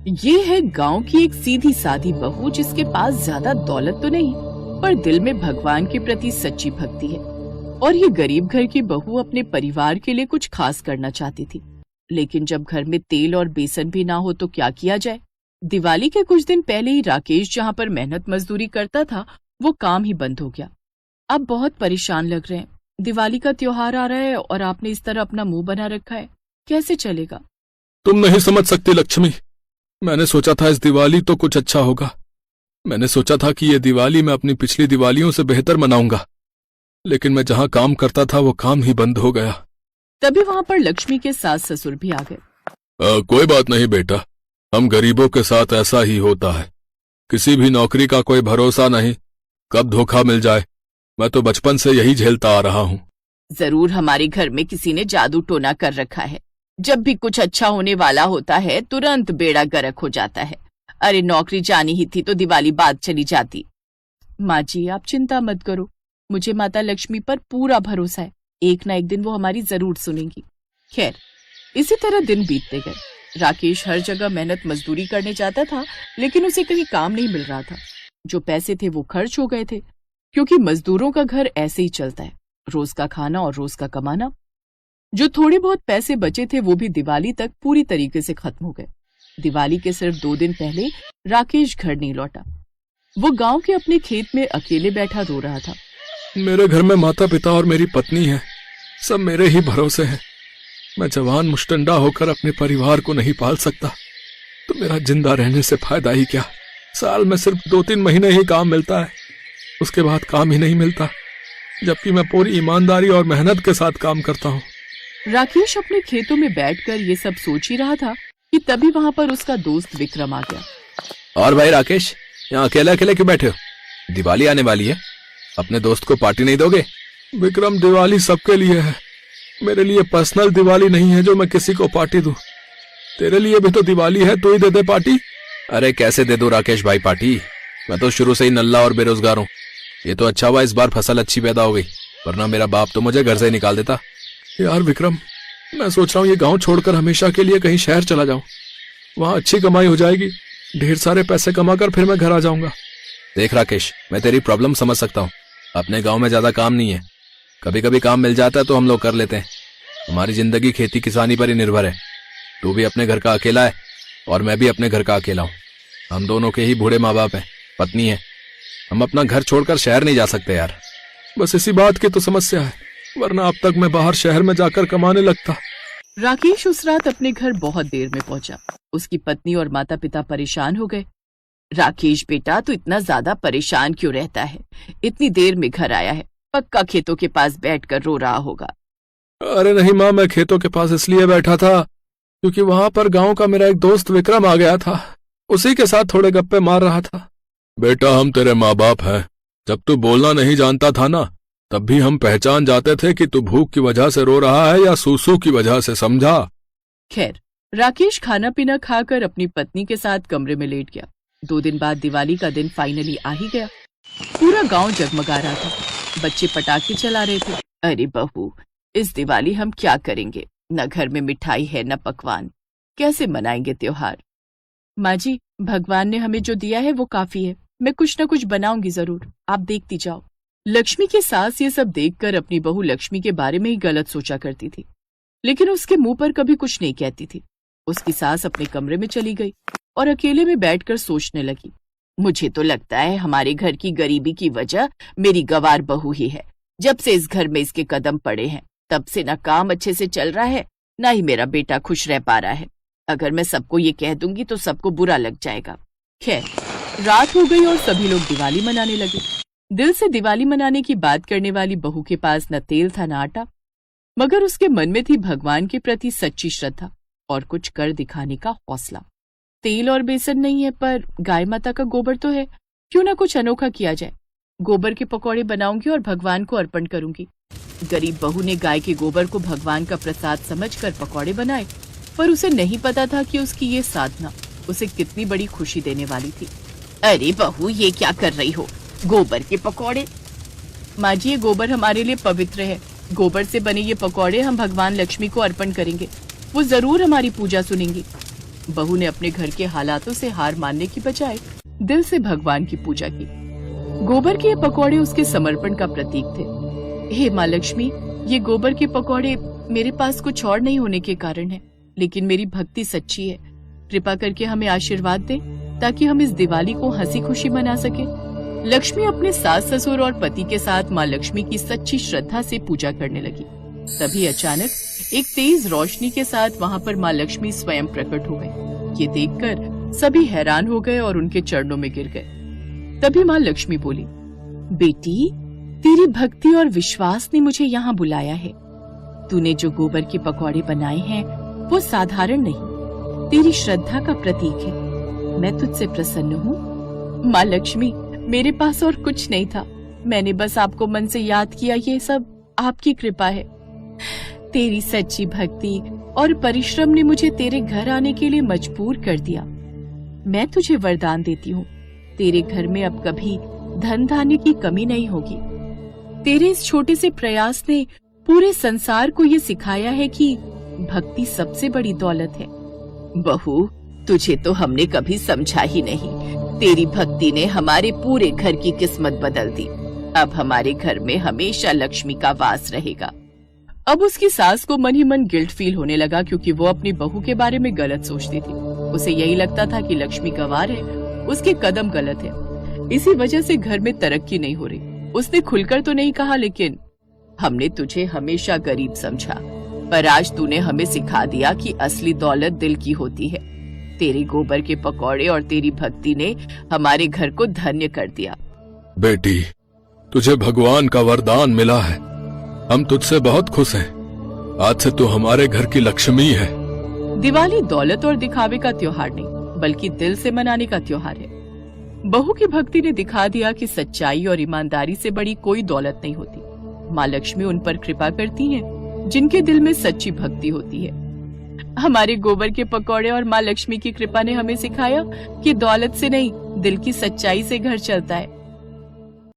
ये है गांव की एक सीधी सादी बहू जिसके पास ज्यादा दौलत तो नहीं, पर दिल में भगवान के प्रति सच्ची भक्ति है। और ये गरीब घर की बहू अपने परिवार के लिए कुछ खास करना चाहती थी, लेकिन जब घर में तेल और बेसन भी ना हो तो क्या किया जाए। दिवाली के कुछ दिन पहले ही राकेश जहाँ पर मेहनत मजदूरी करता था वो काम ही बंद हो गया। आप बहुत परेशान लग रहे हैं। दिवाली का त्योहार आ रहा है और आपने इस तरह अपना मुंह बना रखा है, कैसे चलेगा? तुम नहीं समझ सकती लक्ष्मी। मैंने सोचा था इस दिवाली तो कुछ अच्छा होगा। मैंने सोचा था कि ये दिवाली मैं अपनी पिछली दिवालियों से बेहतर मनाऊंगा, लेकिन मैं जहाँ काम करता था वो काम ही बंद हो गया। तभी वहाँ पर लक्ष्मी के सास ससुर भी आ गए। कोई बात नहीं बेटा, हम गरीबों के साथ ऐसा ही होता है। किसी भी नौकरी का कोई भरोसा नहीं, कब धोखा मिल जाए। मैं तो बचपन से यही झेलता आ रहा हूँ। जरूर हमारे घर में किसी ने जादू टोना कर रखा है। जब भी कुछ अच्छा होने वाला होता है तुरंत बेड़ा गर्क हो जाता है। अरे नौकरी जानी ही थी तो दिवाली बाद चली जाती। माँ जी आप चिंता मत करो, मुझे माता लक्ष्मी पर पूरा भरोसा है। एक ना एक दिन वो हमारी जरूर सुनेंगी। खैर इसी तरह दिन बीतते गए। राकेश हर जगह मेहनत मजदूरी करने जाता था, लेकिन उसे कहीं काम नहीं मिल रहा था। जो पैसे थे वो खर्च हो गए थे, क्योंकि मजदूरों का घर ऐसे ही चलता है, रोज का खाना और रोज का कमाना। जो थोड़े बहुत पैसे बचे थे वो भी दिवाली तक पूरी तरीके से खत्म हो गए। दिवाली के सिर्फ 2 दिन पहले राकेश घर नहीं लौटा। वो गांव के अपने खेत में अकेले बैठा रो रहा था। मेरे घर में माता पिता और मेरी पत्नी है, सब मेरे ही भरोसे हैं। मैं जवान मुश्तंडा होकर अपने परिवार को नहीं पाल सकता तो मेरा जिंदा रहने से फायदा ही क्या। साल में सिर्फ 2-3 महीने ही काम मिलता है, उसके बाद काम ही नहीं मिलता, जबकि मैं पूरी ईमानदारी और मेहनत के साथ काम करता हूँ। राकेश अपने खेतों में बैठकर ये सब सोच ही रहा था कि तभी वहाँ पर उसका दोस्त विक्रम आ गया। और भाई राकेश, यहाँ अकेले अकेले क्यों बैठे हो? दिवाली आने वाली है, अपने दोस्त को पार्टी नहीं दोगे? विक्रम दिवाली सबके लिए है, मेरे लिए पर्सनल दिवाली नहीं है जो मैं किसी को पार्टी दूं। तेरे लिए भी तो दिवाली है, तू ही दे दे पार्टी। अरे कैसे दे दूं राकेश भाई पार्टी, मैं तो शुरू से ही नल्ला और बेरोजगार हूँ। ये तो अच्छा हुआ इस बार फसल अच्छी पैदा हो गई, वरना मेरा बाप तो मुझे घर से ही निकाल देता। यार विक्रम, मैं सोच रहा हूँ ये गांव छोड़कर हमेशा के लिए कहीं शहर चला जाऊं, वहां अच्छी कमाई हो जाएगी, ढेर सारे पैसे कमाकर फिर मैं घर आ जाऊंगा। देख राकेश, मैं तेरी प्रॉब्लम समझ सकता हूँ। अपने गांव में ज्यादा काम नहीं है, कभी कभी काम मिल जाता है तो हम लोग कर लेते हैं। हमारी जिंदगी खेती किसानी पर ही निर्भर है। तू भी अपने घर का अकेला है और मैं भी अपने घर का अकेला हूँ। हम दोनों के ही बूढ़े माँ बाप हैं, पत्नी है। हम अपना घर छोड़कर शहर नहीं जा सकते यार। बस इसी बात की तो समस्या है, वरना अब तक मैं बाहर शहर में जाकर कमाने लगता। राकेश उस रात अपने घर बहुत देर में पहुंचा। उसकी पत्नी और माता पिता परेशान हो गए। राकेश बेटा तू इतना ज्यादा परेशान क्यों रहता है? इतनी देर में घर आया है, पक्का खेतों के पास बैठकर रो रहा होगा। अरे नहीं माँ, मैं खेतों के पास इसलिए बैठा था क्योंकि वहां पर गांव का मेरा एक दोस्त विक्रम आ गया था, उसी के साथ थोड़े गप्पे मार रहा था। बेटा हम तेरे माँ बाप हैं, जब तू बोलना नहीं जानता था ना तब भी हम पहचान जाते थे कि तू भूख की वजह से रो रहा है या सूसू की वजह से, समझा? खैर राकेश खाना पीना खाकर अपनी पत्नी के साथ कमरे में लेट गया। 2 दिन बाद दिवाली का दिन फाइनली आ ही गया। पूरा गांव जगमगा रहा था, बच्चे पटाखे चला रहे थे। अरे बहू, इस दिवाली हम क्या करेंगे? न घर में मिठाई है न पकवान, कैसे मनाएंगे त्योहार? माँ जी, भगवान ने हमें जो दिया है वो काफी है, मैं कुछ न कुछ बनाऊंगी जरूर, आप देखती जाओ। लक्ष्मी की सास ये सब देखकर अपनी बहू लक्ष्मी के बारे में ही गलत सोचा करती थी, लेकिन उसके मुंह पर कभी कुछ नहीं कहती थी। उसकी सास अपने कमरे में चली गई और अकेले में बैठकर सोचने लगी, मुझे तो लगता है हमारे घर की गरीबी की वजह मेरी गवार बहू ही है। जब से इस घर में इसके कदम पड़े हैं तब से न काम अच्छे से चल रहा है, न ही मेरा बेटा खुश रह पा रहा है। अगर मैं सबको ये कह दूंगी तो सबको बुरा लग जाएगा। खैर रात हो गई और सभी लोग दिवाली मनाने लगे। दिल से दिवाली मनाने की बात करने वाली बहू के पास न तेल था न आटा, मगर उसके मन में थी भगवान के प्रति सच्ची श्रद्धा और कुछ कर दिखाने का हौसला। तेल और बेसन नहीं है, पर गाय माता का गोबर तो है, क्यों ना कुछ अनोखा किया जाए। गोबर के पकौड़े बनाऊंगी और भगवान को अर्पण करूंगी। गरीब बहू ने गाय के गोबर को भगवान का प्रसाद समझकर पकौड़े बनाए, पर उसे नहीं पता था कि उसकी ये साधना उसे कितनी बड़ी खुशी देने वाली थी। अरे बहू, ये क्या कर रही हो? गोबर के पकौड़े? माँ जी, ये गोबर हमारे लिए पवित्र है। गोबर से बने ये पकौड़े हम भगवान लक्ष्मी को अर्पण करेंगे, वो जरूर हमारी पूजा सुनेंगी। बहू ने अपने घर के हालातों से हार मानने की बजाय दिल से भगवान की पूजा की। गोबर के ये पकौड़े उसके समर्पण का प्रतीक थे। हे माँ लक्ष्मी, ये गोबर के पकौड़े मेरे पास कुछ और नहीं होने के कारण है, लेकिन मेरी भक्ति सच्ची है। कृपा करके हमें आशीर्वाद दे ताकि हम इस दिवाली को हंसी खुशी मना सके। लक्ष्मी अपने सास ससुर और पति के साथ माँ लक्ष्मी की सच्ची श्रद्धा से पूजा करने लगी। तभी अचानक एक तेज रोशनी के साथ वहाँ पर माँ लक्ष्मी स्वयं प्रकट हो गई। ये देखकर सभी हैरान हो गए और उनके चरणों में गिर गए। तभी माँ लक्ष्मी बोली, बेटी, तेरी भक्ति और विश्वास ने मुझे यहाँ बुलाया है। तूने जो गोबर के पकौड़े बनाए हैं वो साधारण नहीं, तेरी श्रद्धा का प्रतीक है। मैं तुझसे प्रसन्न हूँ। माँ लक्ष्मी, मेरे पास और कुछ नहीं था, मैंने बस आपको मन से याद किया। ये सब आपकी कृपा है। तेरी सच्ची भक्ति और परिश्रम ने मुझे तेरे घर आने के लिए मजबूर कर दिया। मैं तुझे वरदान देती हूँ, तेरे घर में अब कभी धन धान्य की कमी नहीं होगी। तेरे इस छोटे से प्रयास ने पूरे संसार को ये सिखाया है कि भक्ति सबसे बड़ी दौलत है। बहू, तुझे तो हमने कभी समझा ही नहीं। तेरी भक्ति ने हमारे पूरे घर की किस्मत बदल दी। अब हमारे घर में हमेशा लक्ष्मी का वास रहेगा। अब उसकी सास को मन ही मन गिल्ट फील होने लगा, क्योंकि वो अपनी बहू के बारे में गलत सोचती थी। उसे यही लगता था कि लक्ष्मी गंवार है, उसके कदम गलत है, इसी वजह से घर में तरक्की नहीं हो रही। उसने खुलकर तो नहीं कहा, लेकिन हमने तुझे हमेशा गरीब समझा, पर आज तूने हमें सिखा दिया कि असली दौलत दिल की होती है। तेरे गोबर के पकौड़े और तेरी भक्ति ने हमारे घर को धन्य कर दिया। बेटी, तुझे भगवान का वरदान मिला है। हम तुझसे बहुत खुश हैं। आज से तू हमारे घर की लक्ष्मी है। दिवाली दौलत और दिखावे का त्योहार नहीं, बल्कि दिल से मनाने का त्योहार है। बहू की भक्ति ने दिखा दिया कि सच्चाई और ईमानदारी से बड़ी कोई दौलत नहीं होती। माँ लक्ष्मी उन पर कृपा करती हैं जिनके दिल में सच्ची भक्ति होती है। हमारे गोबर के पकौड़े और माँ लक्ष्मी की कृपा ने हमें सिखाया कि दौलत से नहीं, दिल की सच्चाई से घर चलता है।